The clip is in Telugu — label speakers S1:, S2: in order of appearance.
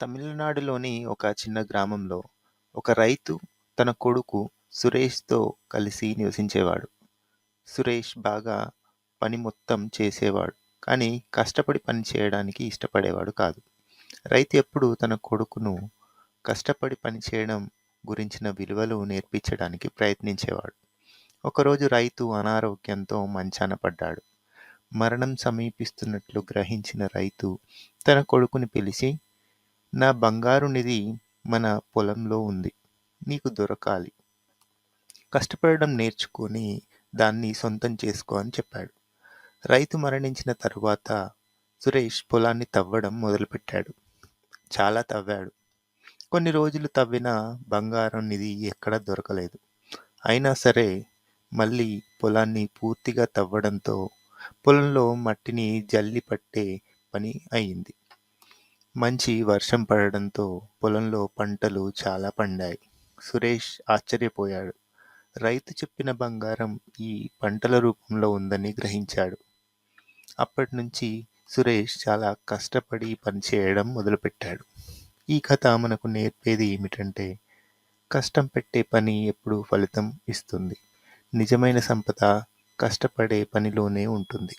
S1: తమిళనాడులోని ఒక చిన్న గ్రామంలో ఒక రైతు తన కొడుకు సురేష్‌తో కలిసి నివసించేవాడు. సురేష్ బాగా పని మొత్తం చేసేవాడు. కానీ కష్టపడి పని చేయడానికి ఇష్టపడేవాడు కాదు. రైతు ఎప్పుడూ తన కొడుకును కష్టపడి పని చేయడం గురించిన విలువలు నేర్పించడానికి ప్రయత్నించేవాడు. ఒకరోజు రైతు అనారోగ్యంతో మంచాన పడ్డాడు. మరణం సమీపిస్తున్నట్లు గ్రహించిన రైతు తన కొడుకుని పిలిచి, నా బంగారు నిధి మన పొలంలో ఉంది. నీకు దొరకాలి. కష్టపడడం నేర్చుకొని దాన్ని సొంతం చేసుకో అని చెప్పాడు. రైతు మరణించిన తరువాత సురేష్ పొలాన్ని తవ్వడం మొదలుపెట్టాడు. చాలా తవ్వాడు. కొన్ని రోజులు తవ్వినా బంగారం నిధి ఎక్కడా దొరకలేదు. అయినా సరే మళ్ళీ పొలాన్ని పూర్తిగా తవ్వడంతో పొలంలో మట్టిని జల్లి పట్టే పని అయింది. మంచి వర్షం పడడంతో పొలంలో పంటలు చాలా పండాయి. సురేష్ ఆశ్చర్యపోయాడు. రైతు చెప్పిన బంగారం ఈ పంటల రూపంలో ఉందని గ్రహించాడు. అప్పటినుంచి సురేష్ చాలా కష్టపడి పనిచేయడం మొదలుపెట్టాడు. ఈ కథ మనకు నేర్పేది ఏమిటంటే, కష్టం పెట్టే పని ఎప్పుడూ ఫలితం ఇస్తుంది. నిజమైన సంపద కష్టపడే పనిలోనే ఉంటుంది.